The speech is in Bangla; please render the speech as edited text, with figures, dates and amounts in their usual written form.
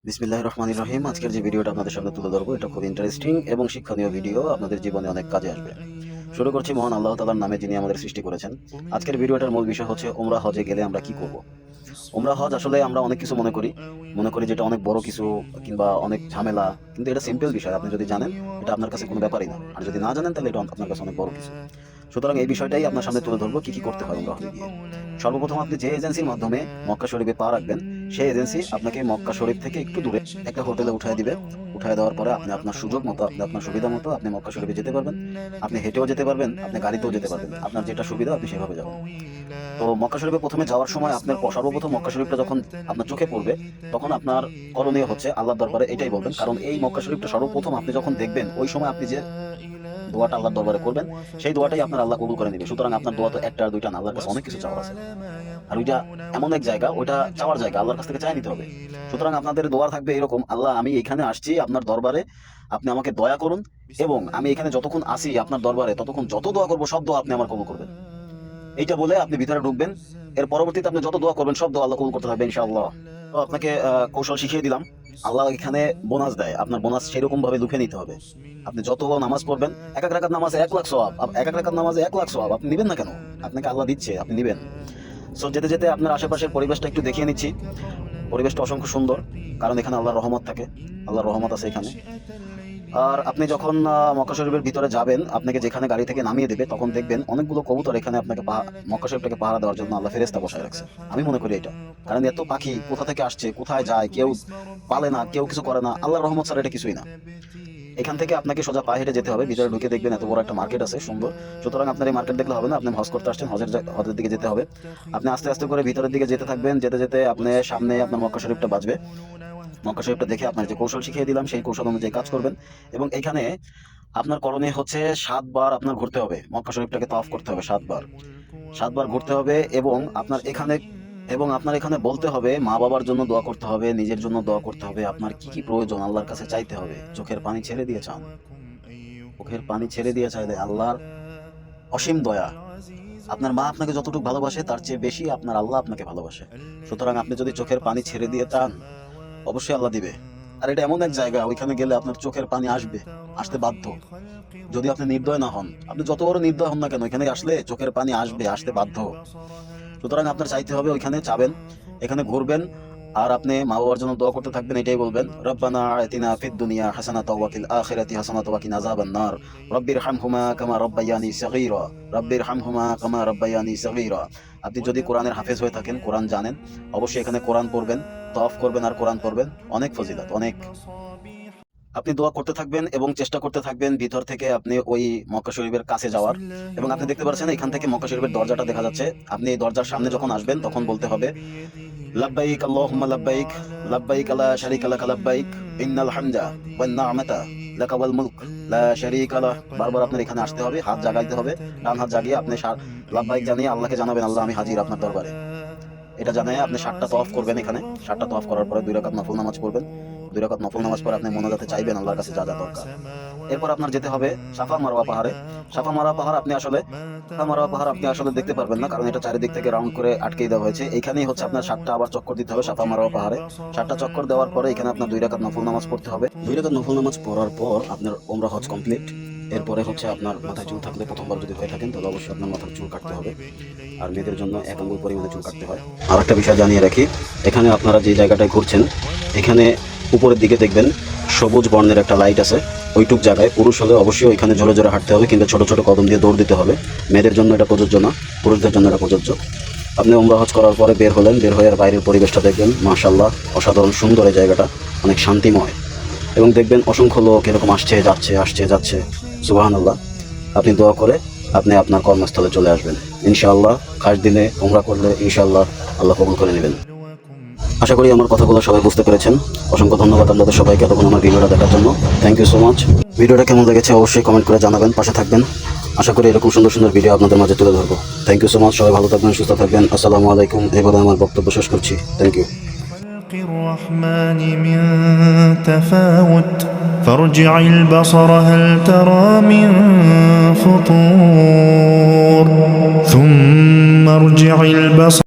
বিসমিল্লাহির রহমানির রহিম। আজকের যে ভিডিওটা আপনাদের সামনে তুলে ধরবো এটা খুব ইন্টারেস্টিং এবং শিক্ষণীয় ভিডিও, আপনাদের জীবনে অনেক কাজে আসবে। শুরু করছি মহান আল্লাহ তাআলার নামে, যিনি আমাদের সৃষ্টি করেছেন। আজকের ভিডিওটার মূল বিষয় হচ্ছে উমরা হজে গেলে আমরা কি করব। উমরা হজ আসলে আমরা অনেক কিছু মনে করি যেটা অনেক বড় কিছু কিংবা অনেক ঝামেলা, কিন্তু এটা সিম্পল বিষয়। আপনি যদি জানেন এটা আপনার কাছে কোনো ব্যাপারই না, আর যদি না জানেন তাহলে এটা আপনার কাছে অনেক বড় কিছু। সুতরাং এই বিষয়টাই আপনার সামনে তুলে ধরবো, কি কি করতে হয় উমরা হজে গিয়ে। সর্বপ্রথম আপনি যে এজেন্সির মাধ্যমে মক্কা শরীফে পা রাখবেন, সেই এজেন্সি আপনাকে মক্কা শরীফ থেকে একটু দূরে একটা হোটেলে উঠায় দিবে। উঠায় দেওয়ার পরে আপনি আপনার সুযোগ মতো, আপনি আপনার সুবিধা মতো আপনি মক্কা শরীফে যেতে পারবেন। আপনি হেঁটেও যেতে পারবেন, আপনি গাড়িতেও যেতে পারবেন, আপনার যেটা সুবিধা আপনি সেভাবে যাবেন। তো মক্কা শরীফে প্রথমে যাওয়ার সময় আপনার সর্বপ্রথম মক্কা শরীফটা যখন আপনার চোখে পড়বে, তখন আপনার করণীয় হচ্ছে আল্লাহর দরবারে এটাই বলবেন। কারণ এই মক্কা শরীফটা সর্বপ্রথম আপনি যখন দেখবেন, ওই সময় আপনি যে দোয়াটা আল্লাহর দরবারে করবেন, সেই দোয়াটাই আপনার আল্লাহ কবুল করে নেবে। সুতরাং আপনার দোয়া তো একটা আর দুইটা না, আল্লাহর কাছে অনেক কিছু চাওয়ার আছে। আর ওইটা এমন এক জায়গা, ওইটা চাওয়ার জায়গা, আল্লাহর কাছ থেকে চাই নিতে হবে। সুতরাং আপনাদের দোয়া থাকবে এরকম: আল্লাহ, আমি এখানে আসছি আপনার দরবারে, আপনি আমাকে দয়া করুন, এবং আমি এখানে যতক্ষণ আসি আপনার দরবারে, ততক্ষণ যত দোয়া করবো সব দোয়া আপনি আমার কবুল করবেন। এইটা বলে আপনি ভিতরে ঢুকবেন। এর পরবর্তীতে আপনি যত দোয়া করবেন সব দোয়া আল্লাহ কবুল করতে থাকবে ইনশাআল্লাহ। তো আপনাকে কৌশল শিখিয়ে দিলাম। আল্লাহ এখানে বোনাস দেয়, আপনার বোনাস সেরকম ভাবে লুফে নিতে হবে। আপনি যত নামাজ পড়বেন, এক এক রাকাত নামাজে 1,00,000 সওয়াব, এক এক রাকাত নামাজে 1,00,000 সওয়াব, আপনি নিবেন না কেন? আপনাকে আল্লাহ দিচ্ছে, আপনি নিবেন। সো যেতে যেতে আপনার আশেপাশের পরিবেশটা একটু দেখিয়ে নিচ্ছি। পরিবেশটা অসংখ্য সুন্দর, কারণ এখানে আল্লাহর রহমত থাকে, আল্লাহর রহমত আছে এখানে। আর আপনি যখন মক্কা শরীফের ভিতরে যাবেন, আপনাকে যেখানে গাড়ি থেকে নামিয়ে দেবে, তখন দেখবেন অনেকগুলো কবুতর এখানে আপনাকে মক্কা শরীফটাকে পাহারা দেওয়ার জন্য আল্লাহ ফেরেশতা বসায় রাখছে। আমি মনে করি এটা, কারণ এত পাখি কোথা থেকে আসছে, কোথায় যায়, কেউ পালে না, কেউ কিছু করে না, আল্লাহর রহমত ছাড়া এটা কিছুই না। এখান থেকে আপনাকে সোজা পায়ে হেঁটে যেতে হবে। ভিতরে ঢুকে দেখবেন এত বড় একটা মার্কেট আছে, সুন্দর। সুতরাং আপনার এই মার্কেট দেখলে হবে না, আপনি হজ করতে আসছেন, হজের দিকে যেতে হবে। আপনি আস্তে আস্তে করে ভিতরের দিকে যেতে থাকবেন। যেতে যেতে আপনি সামনে আপনার মক্কা শরীফটা বাজবে। মক্কা শরীফটা দেখে আপনার যে কৌশল শিখিয়ে দিলাম, সেই কৌশল অনুযায়ী কাজ করবেন। এবং এখানে আপনার করণীয় হচ্ছে 7 বার আপনার ঘুরতে হবে, মক্কা শরীফটাকে তাওয়াফ করতে হবে 7 বার। 7 বার ঘুরতে হবে, এবং আপনার এখানে বলতে হবে, মা বাবার জন্য দোয়া করতে হবে, নিজের জন্য দোয়া করতে হবে, আপনার কি কি প্রয়োজন আল্লাহর কাছে চাইতে হবে। চোখের পানি ছেড়ে দিয়ে চান, চোখের পানি ছেড়ে দিয়ে চাইলে আল্লাহর অসীম দয়া। আপনার মা আপনাকে যতটুকু ভালোবাসে তার চেয়ে বেশি আপনার আল্লাহ আপনাকে ভালোবাসে। সুতরাং আপনি যদি চোখের পানি ছেড়ে দিয়ে চান, অবশ্যই আল্লাহ দিবে। আর এটা এমন এক জায়গা, ওইখানে গেলে আপনার চোখের পানি আসতে বাধ্য। যদি আপনি নির্দয় না হন, আপনি যত বড় নির্দয় হন না কেন, এখানে আসলে চোখের পানি আসতে বাধ্য। সুতরাং আপনার চাইতে হবে, ওইখানে যাবেন, এখানে ঘুরবেন, আর আপনি মা বাবার জন্য দোয়া করতে থাকবেন। এটাই বলবেন: রব্বানা আতিনা ফিদ দুনিয়া হাসানাতাও ওয়া ফিল আখিরাতি হাসানাতাও ওয়া কিনা আযাবান নার, রব্বিরহামহুমা কামা রাব্বায়ানি সাগীরা, রব্বিরহামহুমা কামা রাব্বায়ানি সাগীরা। আপনি যদি কোরআনের হাফেজ হয়ে থাকেন, কোরআন জানেন, অবশ্যই এখানে কোরআন পড়বেন, তওয়াফ করবেন আর কোরআন পড়বেন। অনেক ফজিলত, অনেক। আপনি দোয়া করতে থাকবেন এবং চেষ্টা করতে থাকবেন ভিতর থেকে আপনি ওই মক্কা শরীফের কাছে যাওয়ার। এবং আপনি দেখতে পাচ্ছেন এখান থেকে মক্কা শরীফের দরজাটা দেখা যাচ্ছে। আপনি এই দরজার সামনে যখন আসবেন, তখন বলতে হবে: লাব্বাইক আল্লাহুম্মা লাব্বাইক, লাব্বাইক লা শারীকা লাকা লাব্বাইক, ইন্নাল হামদা ওয়ান নি'মাতা লাকা ওয়াল মুলক লা শারীকা লাহ। বারবার আপনার এখানে আসতে হবে, হাত জাগাইতে হবে, ডান হাত জাগিয়ে আপনি লাব্বাইক জানিয়ে আল্লাহকে জানাবেন: আল্লাহ, আমি হাজির আপনার দরবারে। এটা জানায় আপনি 7টা তওয়াফ করবেন। এখানে 7টা তওয়াফ করার পরে 2 রাকাত নফল নামাজ পড়বেন। 2 রাকাত নফল নামাজ পড়ে আপনি মোনাজাতে চাইবেন আল্লাহর কাছে যা যা দরকার। এরপর আপনার যেতে হবে সাফা মারওয়া পাহাড়ে। সাফা মারওয়া পাহাড় আপনি আসলে দেখতে পারবেন না, কারণ এটা চারিদিক থেকে রাউন্ড করে আটকেই দেওয়া হয়েছে। এইখানেই হচ্ছে আপনার 7টা আবার চক্কর দিতে হবে সাফা মারওয়া পাহাড়ে। 7টা চক্কর দেওয়ার পরে এখানে আপনার 2 রাকাত নফল নামাজ পড়তে হবে। 2 রাকাত নফল নামাজ পড়ার পর আপনার উমরা হজ কমপ্লিট। এরপরে হচ্ছে আপনার মাথায় চুল থাকলে, প্রথমবার যদি হয়ে থাকেন, তাহলে অবশ্যই আপনার মাথার চুল কাটতে হবে। আর মেয়েদের জন্য 1 আঙ্গুল পরিমাণে চুল কাটতে হয়। আর একটা বিষয় জানিয়ে রাখি, এখানে আপনারা যে জায়গাটায় ঘুরছেন, এখানে উপরের দিকে দেখবেন সবুজ বর্ণের একটা লাইট আছে। ওইটুক জায়গায় পুরুষ হলে অবশ্যই ওইখানে জোরে জোরে হাঁটতে হবে, কিন্তু ছোট ছোট কদম দিয়ে দৌড় দিতে হবে। মেয়েদের জন্য এটা প্রযোজ্য না, পুরুষদের জন্য এটা প্রযোজ্য। আপনি উমরা হজ করার পরে বের হলেন, বের হয়ে আর বাইরের পরিবেশটা দেখবেন, মাশাআল্লাহ অসাধারণ সুন্দর এই জায়গাটা, অনেক শান্তিময়। এবং দেখবেন অসংখ্য লোক এরকম আসছে যাচ্ছে। সুবহানাল্লাহ। আপনি দোয়া করে আপনি আপনার কর্মস্থলে চলে আসবেন ইনশাআল্লাহ। খাস দিনে উমরা করলে ইনশাআল্লাহ আল্লাহ কবুল করে নেবেন। আশা করি আমার কথাগুলো সবাই বুঝতে পেরেছেন। অসংখ্য ধন্যবাদ আপনাদের সবাইকে এতক্ষণ আমার ভিডিওটা দেখার জন্য। Thank you so much. ভিডিওটা কেমন লেগেছে অবশ্যই কমেন্ট করে জানাবেন, পাশে থাকবেন। আশা করি এরকম সুন্দর সুন্দর ভিডিও আপনাদের মাঝে তুলে ধরবো। Thank you so much. সবাই ভালো থাকবেন, সুস্থ থাকবেন। আসসালামু আলাইকুম। এই বলে আমার বক্তব্য শেষ করছি। Thank you. الرحمن من تفاوت فارجع البصر هل ترى من فطور ثم ارجع البصر